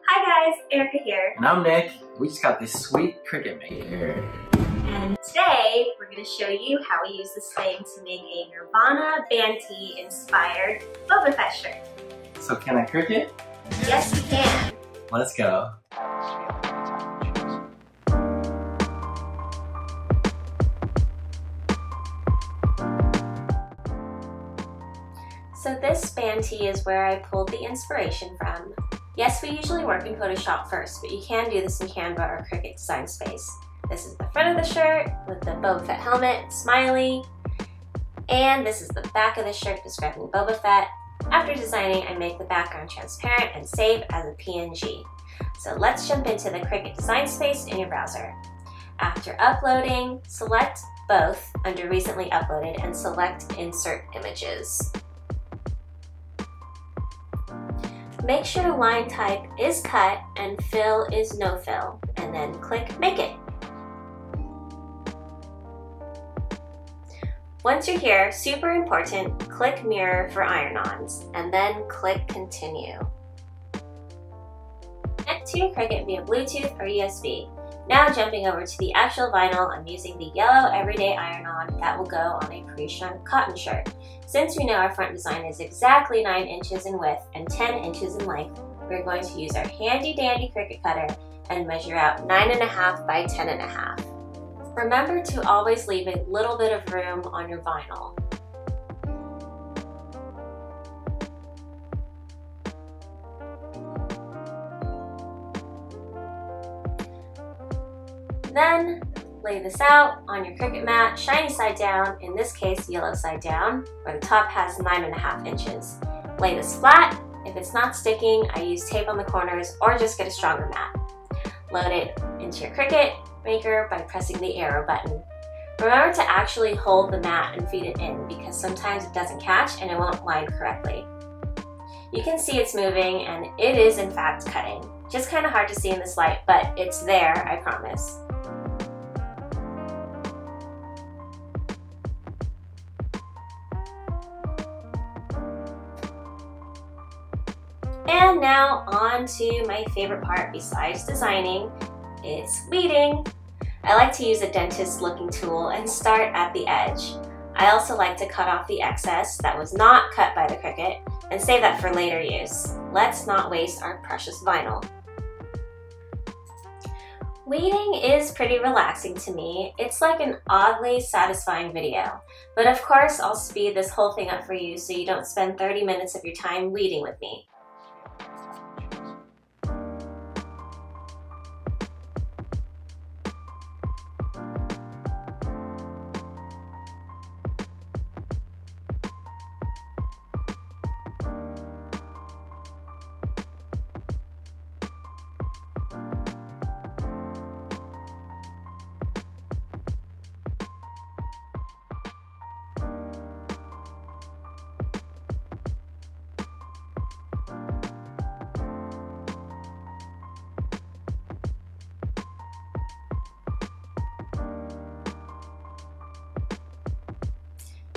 Hi guys, Erika here. And I'm Nick. We just got this sweet Cricut maker. And today we're going to show you how we use this thing to make a Nirvana band tee inspired Boba Fett shirt. So can I Cricut? Yes, you can. Let's go. So this band tee is where I pulled the inspiration from. Yes, we usually work in Photoshop first, but you can do this in Canva or Cricut Design Space. This is the front of the shirt with the Boba Fett helmet, smiley, and this is the back of the shirt describing Boba Fett. After designing, I make the background transparent and save as a PNG. So let's jump into the Cricut Design Space in your browser. After uploading, select both under Recently Uploaded and select Insert Images. Make sure line type is cut and fill is no fill, and then click Make It. Once you're here, super important, click Mirror for iron-ons, and then click Continue. Connect to your Cricut via Bluetooth or USB. Now jumping over to the actual vinyl, I'm using the yellow everyday iron-on that will go on a pre-shrunk cotton shirt. Since we know our front design is exactly 9 inches in width and 10 inches in length, we're going to use our handy dandy Cricut cutter and measure out 9.5 by 10.5. Remember to always leave a little bit of room on your vinyl. Then lay this out on your Cricut mat, shiny side down, in this case yellow side down, where the top has 9.5 inches. Lay this flat. If it's not sticking, I use tape on the corners or just get a stronger mat. Load it into your Cricut maker by pressing the arrow button. Remember to actually hold the mat and feed it in because sometimes it doesn't catch and it won't line correctly. You can see it's moving and it is in fact cutting. Just kind of hard to see in this light, but it's there, I promise. And now on to my favorite part besides designing, it's weeding. I like to use a dentist looking tool and start at the edge. I also like to cut off the excess that was not cut by the Cricut and save that for later use. Let's not waste our precious vinyl. Weeding is pretty relaxing to me. It's like an oddly satisfying video. But of course, I'll speed this whole thing up for you so you don't spend 30 minutes of your time weeding with me.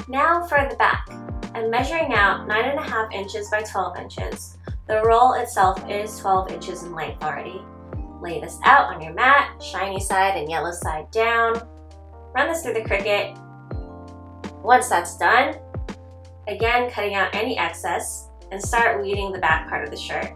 Now for the back. I'm measuring out 9.5 inches by 12 inches. The roll itself is 12 inches in length already. Lay this out on your mat, shiny side and yellow side down. Run this through the Cricut. Once that's done, again cutting out any excess and start weeding the back part of the shirt.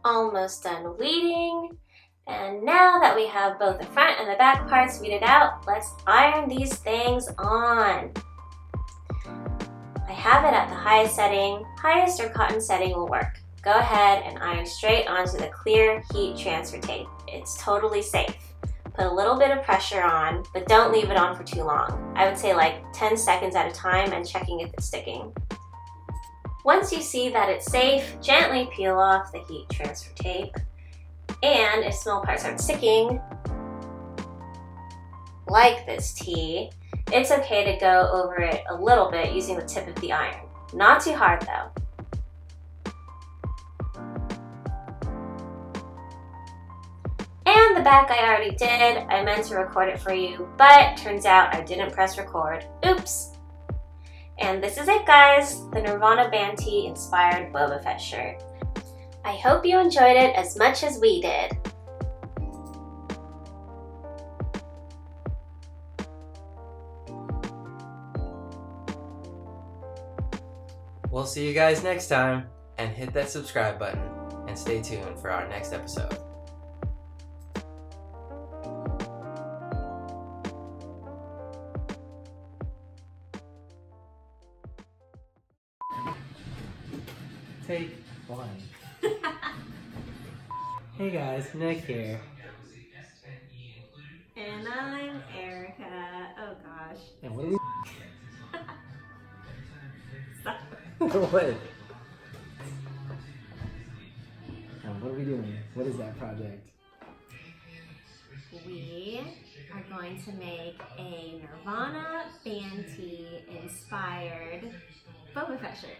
Almost done weeding. And now that we have both the front and the back parts weeded out, let's iron these things on. I have it at the highest setting. Highest or cotton setting will work. Go ahead and iron straight onto the clear heat transfer tape. It's totally safe. Put a little bit of pressure on, but don't leave it on for too long. I would say like 10 seconds at a time and checking if it's sticking. Once you see that it's safe, gently peel off the heat transfer tape. And if small parts aren't sticking, like this tee, it's okay to go over it a little bit using the tip of the iron. Not too hard though. And the back I already did. I meant to record it for you, but turns out I didn't press record. Oops! And this is it, guys, the Nirvana band tee inspired Boba Fett shirt. I hope you enjoyed it as much as we did. We'll see you guys next time, and hit that subscribe button, and stay tuned for our next episode. Take one. Hey guys, Nick here. And I'm Erika. Oh gosh. And what are we Stop. What? And what are we doing? What is that project? We are going to make a Nirvana band tee inspired Boba Fett shirt.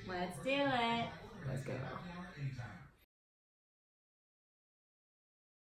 Let's do it. Let's go.